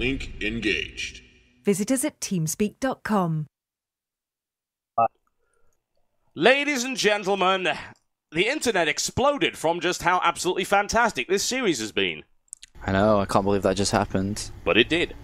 Link engaged. Visit us at TeamSpeak.com. Ladies and gentlemen, the internet exploded from just how absolutely fantastic this series has been. I know, I can't believe that just happened. But it did.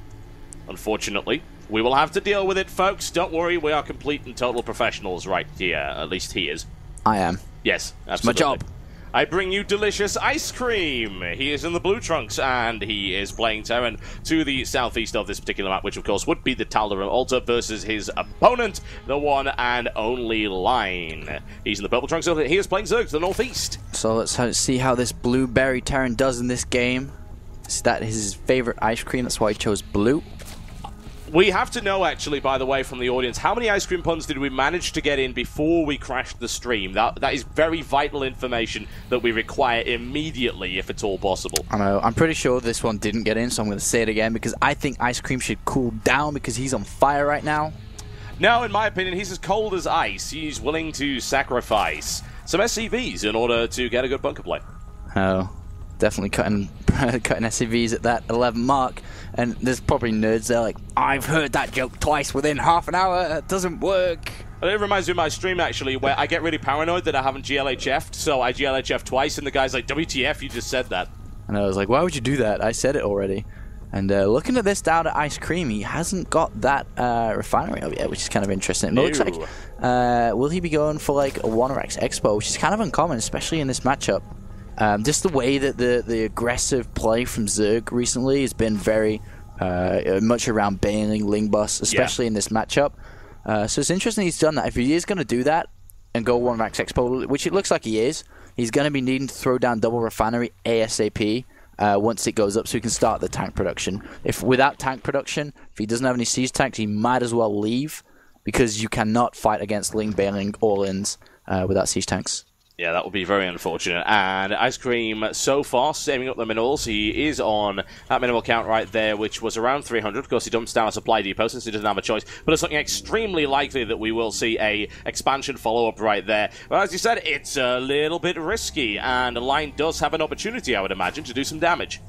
Unfortunately, we will have to deal with it, folks. Don't worry, we are complete and total professionals right here. At least he is. I am. Yes, absolutely. It's my job. I bring you delicious ice cream. He is in the blue trunks, and he is playing Terran to the southeast of this particular map, which of course would be the Tal'Darim Altar versus his opponent, the one and only Line. He's in the purple trunks, so he is playing Zerg to the northeast. So let's see how this blueberry Terran does in this game. Is that his favorite ice cream? That's why he chose blue. We have to know, actually, by the way, from the audience, how many ice cream puns did we manage to get in before we crashed the stream? That is very vital information that we require immediately, if it's all possible. I know. I'm pretty sure this one didn't get in, so I'm going to say it again, because I think ice cream should cool down because he's on fire right now. No, in my opinion, he's as cold as ice. He's willing to sacrifice some SCVs in order to get a good bunker play. Oh, definitely cutting SCVs at that 11 mark. And there's probably nerds there like, I've heard that joke twice within half an hour. It doesn't work. And it reminds me of my stream, actually, where I get really paranoid that I haven't GLHF'd, so I GLHF'd twice, and the guy's like, WTF, you just said that. And I was like, why would you do that? I said it already. And looking at this down at Ice Cream, he hasn't got that refinery up yet, which is kind of interesting. It looks like, will he be going for like a 1RX Expo, which is kind of uncommon, especially in this matchup. Just the way that the aggressive play from Zerg recently has been very much around bailing Lingbus, especially in this matchup. So it's interesting he's done that. If he is going to do that and go 1RX Expo, which it looks like he is, he's going to be needing to throw down double refinery ASAP once it goes up so he can start the tank production. If without tank production, if he doesn't have any siege tanks, he might as well leave because you cannot fight against Ling bailing all-ins without siege tanks. Yeah, that would be very unfortunate. And Ice Cream, so far, saving up the minerals. He is on that minimal count right there, which was around 300. Of course, he dumps down a supply depot since he doesn't have a choice. But it's looking extremely likely that we will see a expansion follow-up right there. Well, as you said, it's a little bit risky. And Line does have an opportunity, I would imagine, to do some damage.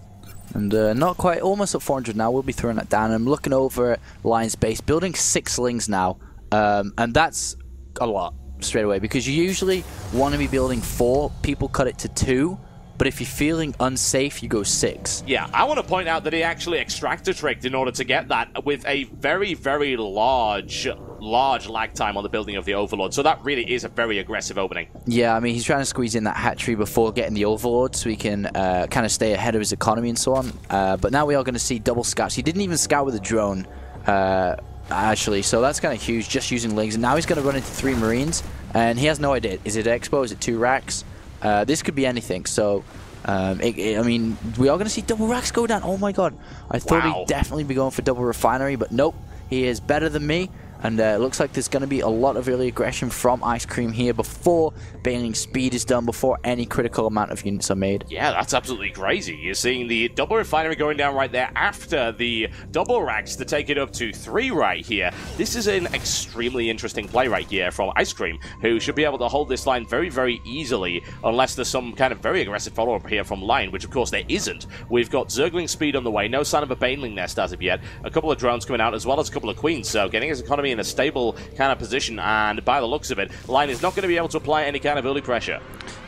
And not quite, almost at 400 now. We'll be throwing that down. I'm looking over at Line's base, building 6 Lings now. And that's a lot. Straight away, because you usually want to be building 4, people cut it to 2, but if you're feeling unsafe, you go 6. Yeah, I want to point out that he actually extractor tricked in order to get that with a very, very large lag time on the building of the Overlord, so that really is a very aggressive opening. Yeah, I mean, he's trying to squeeze in that hatchery before getting the Overlord so he can kind of stay ahead of his economy and so on, but now we are going to see double scouts. He didn't even scout with a drone, actually, so that's kind of huge, just using Lings. And now he's going to run into 3 Marines, and he has no idea. Is it Expo? Is it 2 racks? This could be anything, so, I mean, we are going to see double racks go down. Oh my god, I thought he'd definitely be going for double refinery, but nope, he is better than me. And it looks like there's going to be a lot of early aggression from Ice Cream here before bailing speed is done, before any critical amount of units are made. Yeah, that's absolutely crazy. You're seeing the double refinery going down right there after the double racks to take it up to 3 right here. This is an extremely interesting play right here from Ice Cream, who should be able to hold this line very, very easily, unless there's some kind of very aggressive follow-up here from Line, which of course there isn't. We've got Zergling speed on the way, no sign of a Baneling nest as of yet, a couple of drones coming out, as well as a couple of Queens, so getting his economy in a stable kind of position, and by the looks of it, Line is not going to be able to apply any kind of early pressure.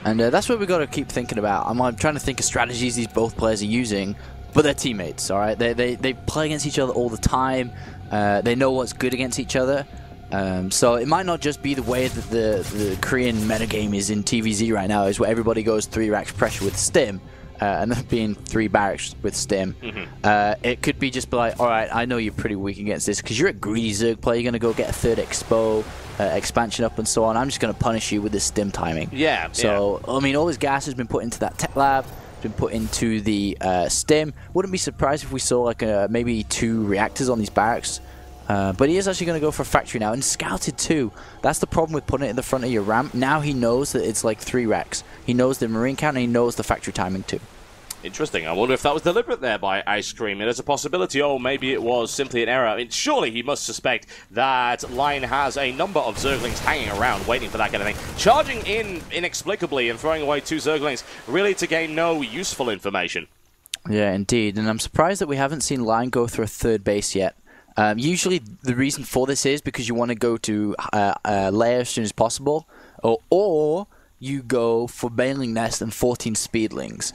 And that's what we've got to keep thinking about. I'm trying to think of strategies these both players are using, but they're teammates, all right? They play against each other all the time. They know what's good against each other. So it might not just be the way that the Korean metagame is in TVZ right now, is where everybody goes 3 racks pressure with Stim, and then being 3 barracks with Stim. It could be just like, alright, I know you're pretty weak against this, because you're a greedy Zerg player, you're going to go get a 3rd Expo, expansion up and so on. I'm just going to punish you with this Stim timing. Yeah. So, I mean, all his gas has been put into that tech lab, been put into the Stim. Wouldn't be surprised if we saw like maybe 2 reactors on these barracks. But he is actually going to go for a factory now, and scouted too. That's the problem with putting it in the front of your ramp. Now he knows that it's like 3 racks. He knows the marine count, and he knows the factory timing too. Interesting. I wonder if that was deliberate there by Ice Cream. There's a possibility, or maybe it was simply an error. I mean, surely he must suspect that Line has a number of Zerglings hanging around, waiting for that kind of thing. Charging in inexplicably and throwing away 2 Zerglings, really to gain no useful information. Yeah, indeed. And I'm surprised that we haven't seen Line go through a third base yet. Usually the reason for this is because you want to go to layer as soon as possible, or you go for Baneling Nest and 14 Speedlings.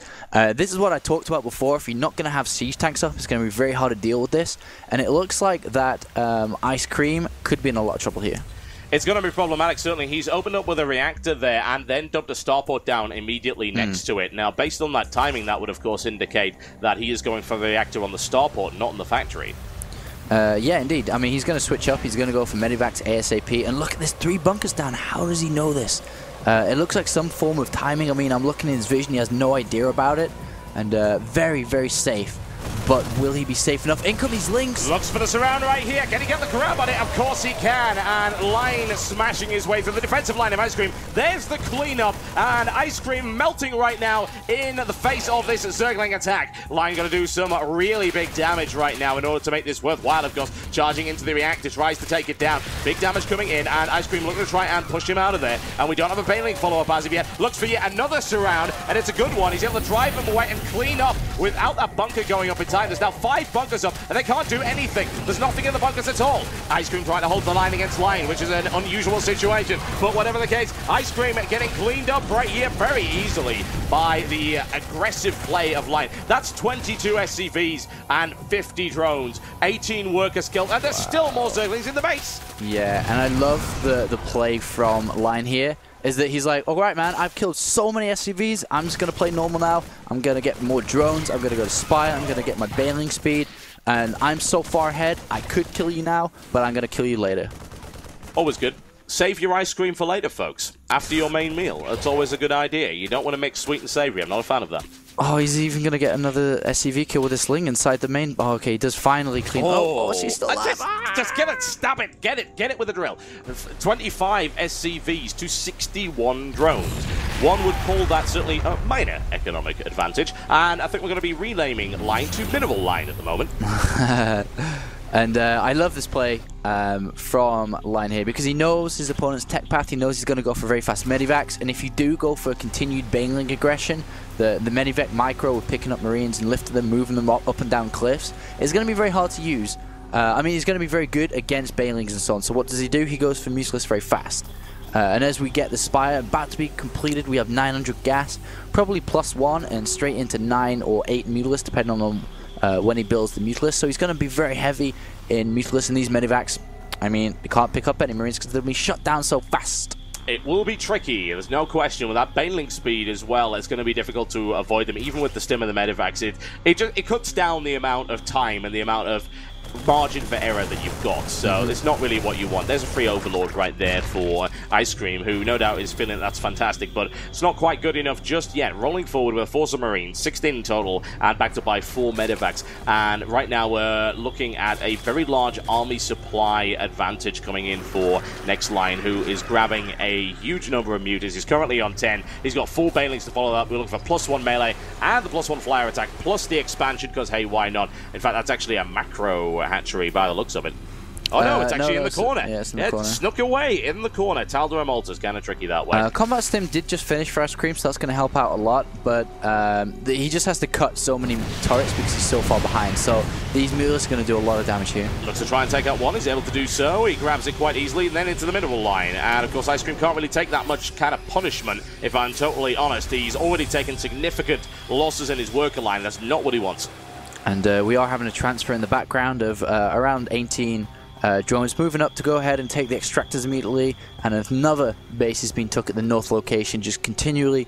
This is what I talked about before. If you're not going to have siege tanks up, it's going to be very hard to deal with this. And it looks like that NEXIceCream could be in a lot of trouble here. It's going to be problematic, certainly. He's opened up with a reactor there and then dumped a starport down immediately next to it. Now, based on that timing, that would, of course, indicate that he is going for the reactor on the starport, not in the factory. Yeah, indeed. I mean, he's going to switch up. He's going to go for Medivacs ASAP. And look at this, 3 bunkers down. How does he know this? It looks like some form of timing. I mean, I'm looking at his vision. He has no idea about it. And very, very safe. But will he be safe enough? In come these links. Looks for the surround right here. Can he get the grab on it? Of course he can. And Line smashing his way through the defensive line of NEXIceCream. There's the cleanup. And NEXIceCream melting right now in the face of this Zergling attack. Line going to do some really big damage right now in order to make this worthwhile, of course. Charging into the reactor, tries to take it down. Big damage coming in. And NEXIceCream looking to try and push him out of there. And we don't have a Baneling follow-up as of yet. Looks for yet another surround. And it's a good one. He's able to drive him away and clean up without that bunker going up in time. There's now 5 bunkers up, and they can't do anything. There's nothing in the bunkers at all. NEXIceCream trying to hold the line against Line, which is an unusual situation. But whatever the case, NEXIceCream getting cleaned up right here very easily by the aggressive play of Line. That's 22 SCVs and 50 drones, 18 worker skills, and there's still more Zerglings in the base. Yeah, and I love the play from Line here. Is that he's like, all right, man, I've killed so many SCVs, I'm just going to play normal now. I'm going to get more drones, I'm going to go to Spire, I'm going to get my Baneling speed, and I'm so far ahead, I could kill you now, but I'm going to kill you later. Always good. Save your NEXIceCream for later, folks. After your main meal. That's always a good idea. You don't want to mix sweet and savory. I'm not a fan of that. Oh, he's even going to get another SCV kill with a sling inside the main. Oh, okay, he does finally clean. Oh, she's still alive. Just get it. Stab it. Get it with a drill. 25 SCVs to 61 drones. One would call that certainly a minor economic advantage. And I think we're going to be renaming Line to Minimal Line at the moment. And I love this play from Line here because he knows his opponent's tech path. He knows he's going to go for very fast Medivacs. And if you do go for continued Baneling aggression, the Medivac micro with picking up Marines and lifting them, moving them up and down cliffs, is going to be very hard to use. I mean, he's going to be very good against Banelings and so on. So what does he do? He goes for Museless very fast. And as we get the Spire about to be completed, we have 900 gas, probably +1 and straight into 9 or 8 Mutilus, depending on when he builds the Mutilus. So he's going to be very heavy in Mutilus and these Medivacs. I mean, they can't pick up any Marines because they'll be shut down so fast. It will be tricky, there's no question. With that Baneling speed as well, it's going to be difficult to avoid them, even with the stim of the Medivacs. It cuts down the amount of time and the amount of margin for error that you've got, so it's not really what you want. There's a free Overlord right there for NEXIceCream, who no doubt is feeling that's fantastic, but it's not quite good enough just yet. Rolling forward with a force of Marines, 16 in total, and backed up by 4 Medivacs. And right now we're looking at a very large army supply advantage coming in for NEXLine, who is grabbing a huge number of mutants. He's currently on 10. He's got 4 Banelings to follow up. We're looking for +1 melee and the +1 flyer attack, plus the expansion, because hey, why not? In fact, that's actually a macro hatchery by the looks of it. Oh no, it's actually in the corner. Yeah, it's in the corner. Snuck away in the corner. Tal'Dorei Malta's kind of tricky that way. Combat Stim did just finish for NEXIceCream, so that's going to help out a lot, but he just has to cut so many turrets because he's so far behind, so these Mutilus are going to do a lot of damage here. Looks to try and take out one. He's able to do so. He grabs it quite easily, and then into the Mineral Line. And of course, NEXIceCream can't really take that much kind of punishment, if I'm totally honest. He's already taken significant losses in his worker line. That's not what he wants. And we are having a transfer in the background of around 18 drones moving up to go ahead and take the extractors immediately, and another base has been took at the north location, just continually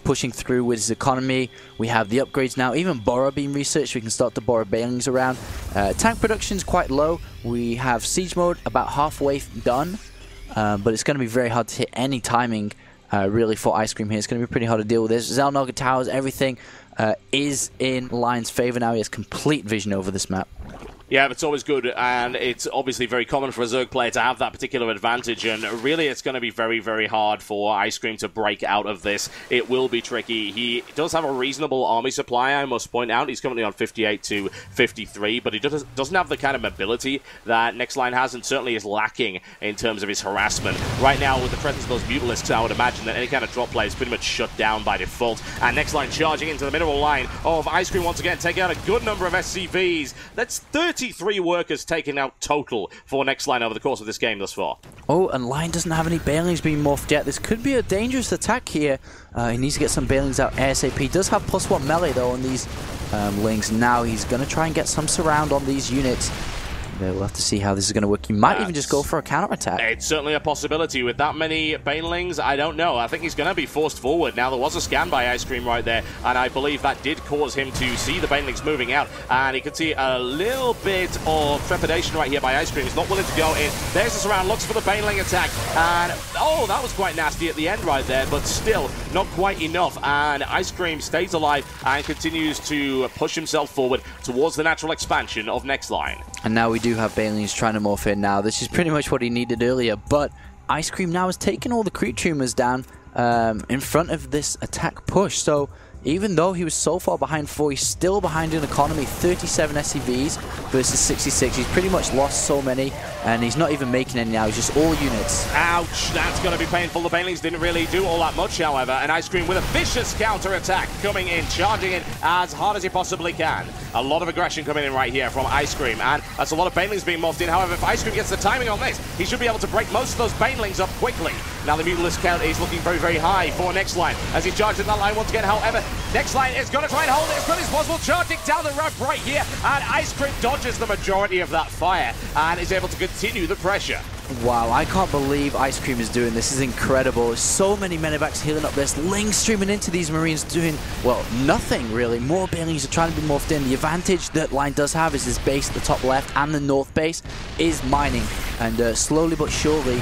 pushing through with his economy. We have the upgrades now, even Bora being researched. We can start to borrow Banelings around. Tank production is quite low. We have siege mode about halfway done, but it's going to be very hard to hit any timing really for NEXIceCream here. It's going to be pretty hard to deal with this. Xel'Naga towers, everything is in Line's favor now. He has complete vision over this map. Yeah, it's always good, and it's obviously very common for a Zerg player to have that particular advantage, and really it's going to be very, very hard for NEXICECream to break out of this. It will be tricky. He does have a reasonable army supply, I must point out. He's currently on 58 to 53, but he doesn't have the kind of mobility that NEXLine has, and certainly is lacking in terms of his harassment. Right now, with the presence of those Mutalisks, I would imagine that any kind of drop play is pretty much shut down by default, and NEXLine charging into the mineral line of NEXICECream once again, taking out a good number of SCVs. That's 33 workers taken out total for NEXLine over the course of this game thus far. Oh, and Line doesn't have any Banelings being morphed yet. This could be a dangerous attack here. He needs to get some Banelings out ASAP. He does have +1 melee though on these Lings. Now he's going to try and get some surround on these units. We'll have to see how this is going to work. He might even just go for a counterattack. It's certainly a possibility. With that many Banelings, I don't know. I think he's going to be forced forward. Now, there was a scan by NEXICECream right there, and I believe that did cause him to see the Banelings moving out. And he could see a little bit of trepidation right here by NEXICECream. He's not willing to go in. There's the surround, looks for the Baneling attack. And, oh, that was quite nasty at the end right there, but still not quite enough. And NEXICECream stays alive and continues to push himself forward towards the natural expansion of NEXLine. And now we do have Banelings trying to morph in now. This is pretty much what he needed earlier, but NEXICECream now has taken all the creep tumors down in front of this attack push. So even though he was so far behind 4, he's still behind in economy. 37 SCVs versus 66. He's pretty much lost so many, and he's not even making any now. He's just all units. Ouch, that's going to be painful. The Banelings didn't really do all that much, however, and NEXICECream with a vicious counter-attack coming in, charging in as hard as he possibly can. A lot of aggression coming in right here from NEXICECream, and that's a lot of Banelings being morphed in. However, if NEXICECream gets the timing on this, he should be able to break most of those Banelings up quickly. Now the Mutalisk count is looking very, very high for NEXLine as he charges in that line once again. However, NEXLine is going to try and hold it as good as possible, charging down the ramp right here, and NEXICECream dodges the majority of that fire and is able to continue the pressure. Wow, I can't believe NEXICECream is doing this. This is incredible. There's so many medevacs healing up this. Ling streaming into these Marines doing, well, nothing really. More Banelings are trying to be morphed in. The advantage that Line does have is his base at the top left and the north base is mining. And slowly but surely,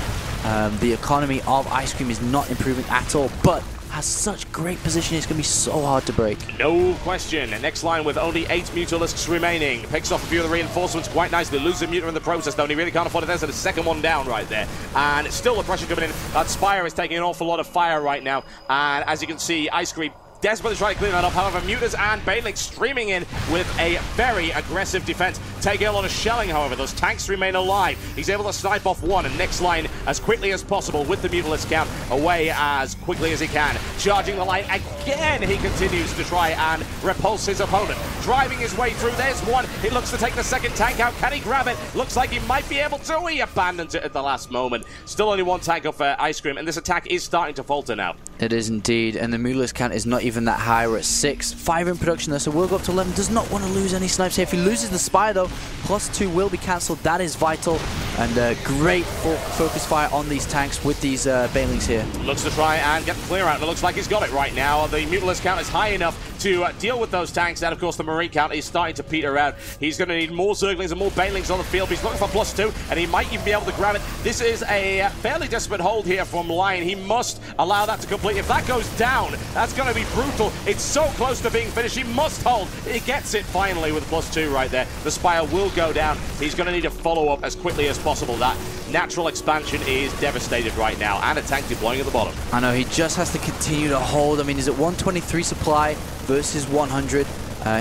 the economy of NEXICECream is not improving at all, but has such great position, it's going to be so hard to break. No question. NEXLine with only 8 Mutalisks remaining. Picks off a few of the reinforcements quite nicely. Loses a Mutant in the process, though, and he really can't afford it. There's a second one down right there. And still the pressure coming in. That Spire is taking an awful lot of fire right now. And as you can see, NEXICECream desperately trying to clean that up. However, Mutants and Banelings streaming in with a very aggressive defense. Taking a lot of shelling, however. Those tanks remain alive. He's able to snipe off one, and NEXLine as quickly as possible with the Mutalisk count away as quickly as he can. Charging the line again. He continues to try and repulse his opponent. Driving his way through. There's one. He looks to take the second tank out. Can he grab it? Looks like he might be able to. He abandons it at the last moment. Still only one tank up for NEXICECream, and this attack is starting to falter now. It is indeed, and the Mutalisk count is not even that high. We're at 6. 5 in production there, so we'll go up to 11. Does not want to lose any snipes here. If he loses the Spire, though, +2 will be cancelled. That is vital, and great focus fire on these tanks with these Banelings here. Looks to try and get the clear out, and it looks like he's got it right now. The Mutalisk count is high enough to deal with those tanks, and of course the Marine count is starting to peter out. He's going to need more Zerglings and more Banelings on the field. He's looking for +2, and he might even be able to grab it. This is a fairly desperate hold here from Line. He must allow that to complete. If that goes down, that's going to be brutal. It's so close to being finished. He must hold. He gets it finally with +2 right there. The Spire will go down. He's going to need to follow up as quickly as possible. That natural expansion is devastated right now, and a tank deploying at the bottom. I know, he just has to continue to hold. I mean, he's at 123 supply versus 100.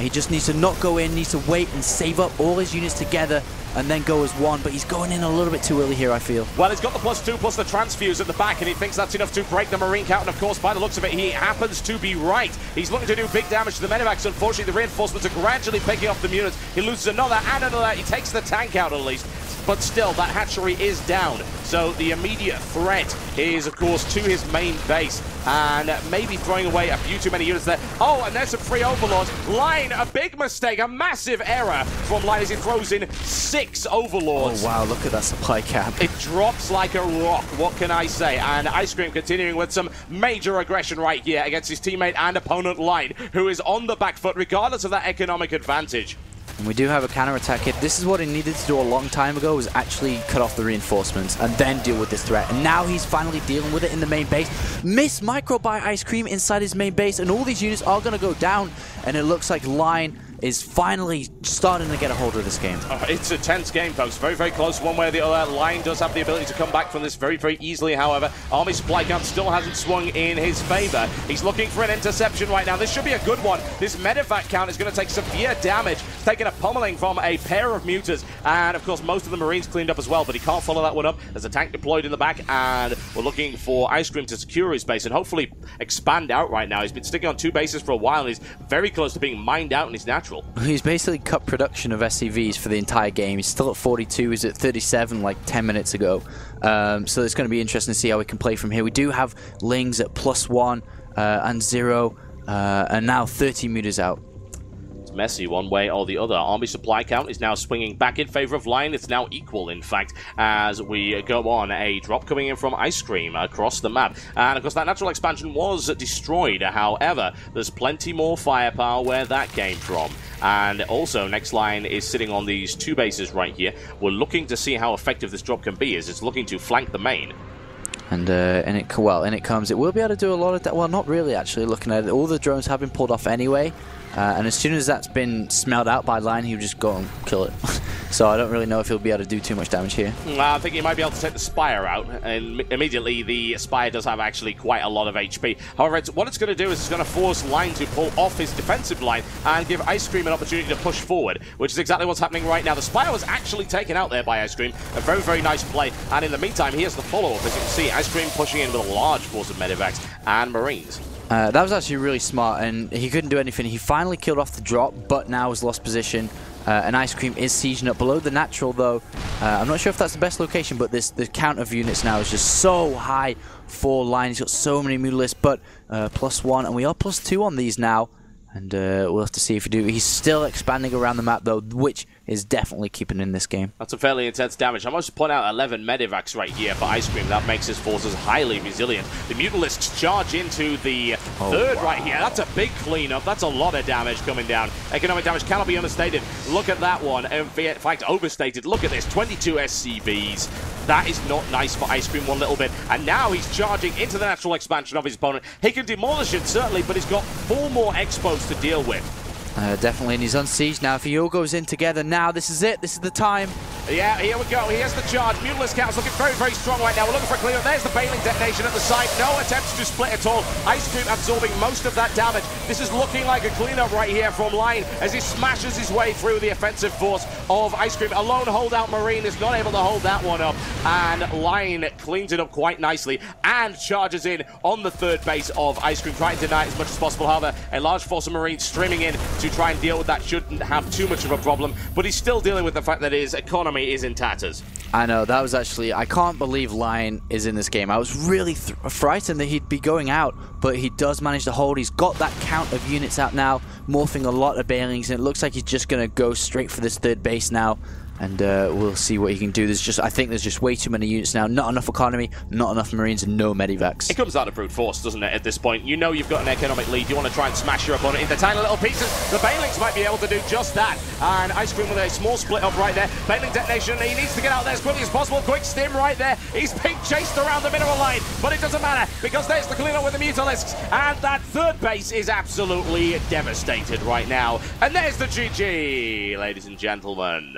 He just needs to not go in, needs to wait and save up all his units together and then go as one, but he's going in a little bit too early here, I feel. Well, he's got the +2 plus the transfuse at the back, and he thinks that's enough to break the Marine count, and of course, by the looks of it, he happens to be right. He's looking to do big damage to the medevacs. Unfortunately, the reinforcements are gradually picking off the mutants. He loses another and another. He takes the tank out at least, but still, that hatchery is down. So the immediate threat is, of course, to his main base, and maybe throwing away a few too many units there. Oh, and there's some free Overlords. Line, a big mistake, a massive error from Line as he throws in 6 Overlords. Oh, wow, look at that supply cap. It drops like a rock, what can I say? And NEXICECream continuing with some major aggression right here against his teammate and opponent Line, who is on the back foot regardless of that economic advantage. And we do have a counter-attack hit. This is what he needed to do a long time ago, was actually cut off the reinforcements and then deal with this threat. And now he's finally dealing with it in the main base. Miss micro by NEXICECream inside his main base, and all these units are going to go down. And it looks like Line is finally starting to get a hold of this game. It's a tense game, folks. Very, very close one way or the other. Line does have the ability to come back from this very, very easily, however. Army supply count still hasn't swung in his favor. He's looking for an interception right now. This should be a good one. This medevac count is going to take severe damage, taking a pummeling from a pair of mutas, and of course most of the Marines cleaned up as well, but he can't follow that one up. There's a tank deployed in the back, and we're looking for NEXIceCream to secure his base and hopefully expand out right now. He's been sticking on 2 bases for a while, and he's very close to being mined out in his natural. He's basically cut production of SCVs for the entire game. He's still at 42, he's at 37 like 10 minutes ago. So it's going to be interesting to see how we can play from here. We do have Lings at +1 and 0, and now 30 meters out. Messy one way or the other. Army supply count is now swinging back in favor of Line. It's now equal, in fact, as we go on. A drop coming in from NEXIceCream across the map. And, of course, that natural expansion was destroyed. However, there's plenty more firepower where that came from. And also, NEXLine is sitting on these 2 bases right here. We're looking to see how effective this drop can be, as it's looking to flank the main. And in it comes. It will be able to do a lot of that. Well, not really, actually, looking at it. All the drones have been pulled off anyway. And as soon as that's been smelled out by Line, he'll just go and kill it. So I don't really know if he'll be able to do too much damage here. I think he might be able to take the Spire out, and immediately the Spire does have actually quite a lot of HP. However, what it's going to do is it's going to force Line to pull off his defensive line and give NEXIceCream an opportunity to push forward, which is exactly what's happening right now. The Spire was actually taken out there by NEXIceCream. A very, very nice play. And in the meantime, here's the follow-up. As you can see, NEXIceCream pushing in with a large force of medevacs and Marines. That was actually really smart, and he couldn't do anything. He finally killed off the drop, but now has lost position. And NEXIceCream is sieging up below the natural, though. I'm not sure if that's the best location, but the count of units now is just so high for Line. He's got so many mutalisks, but +1, and we are +2 on these now. And we'll have to see if we do. He's still expanding around the map, though, which is definitely keeping in this game. That's a fairly intense damage. I must point out 11 medevacs right here for NEXIceCream. That makes his forces highly resilient. The mutalisks charge into the third right here. That's a big cleanup. That's a lot of damage coming down. Economic damage cannot be understated. Look at that one. In fact, overstated. Look at this. 22 SCVs. That is not nice for NEXIceCream one little bit. And now he's charging into the natural expansion of his opponent. He can demolish it, certainly, but he's got 4 more expos to deal with. Definitely, and he's on siege now. If he all goes in together now, this is it. This is the time. Yeah, here we go. Here's the charge. Mutalisk count's looking very, very strong right now. We're looking for a clear. There's the bailing detonation at the side. No attempts to split at all. NEXIceCream absorbing most of that damage. This is looking like a cleanup right here from Line as he smashes his way through the offensive force of NEXIceCream. A lone holdout Marine is not able to hold that one up, and Line cleans it up quite nicely and charges in on the third base of NEXIceCream, trying to deny it as much as possible. However, a large force of Marines streaming in to try and deal with that shouldn't have too much of a problem, but he's still dealing with the fact that his economy is in tatters. I know, that was actually, I can't believe Line is in this game. I was really frightened that he'd be going out, but he does manage to hold. He's got that count of units out now, morphing a lot of bailings, and it looks like he's just going to go straight for this third base now. And we'll see what he can do. I think there's just way too many units now. Not enough economy, not enough Marines, and no medivacs. It comes down to brute force, doesn't it, at this point? You know you've got an economic lead. You want to try and smash your opponent into tiny little pieces. The Bailings might be able to do just that. And NEXIceCream with a small split up right there. Bailing detonation. He needs to get out there as quickly as possible. Quick stim right there. He's being chased around the mineral line, but it doesn't matter because there's the cleanup with the Mutalisks. And that third base is absolutely devastated right now. And there's the GG, ladies and gentlemen.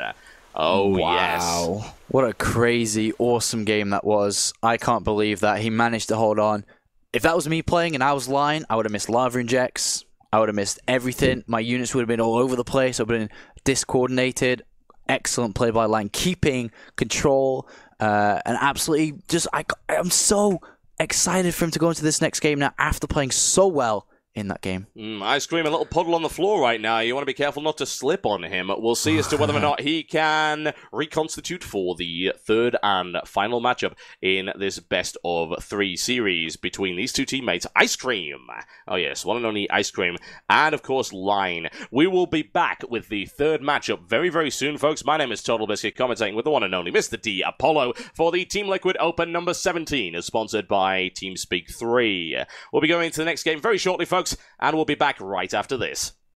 Oh, wow. Yes. What a crazy, awesome game that was. I can't believe that he managed to hold on. If that was me playing and I was Line, I would have missed lava injects. I would have missed everything. My units would have been all over the place. I would have been discoordinated. Excellent play by Line, keeping control. And absolutely just, I'm so excited for him to go into this next game now after playing so well in that game.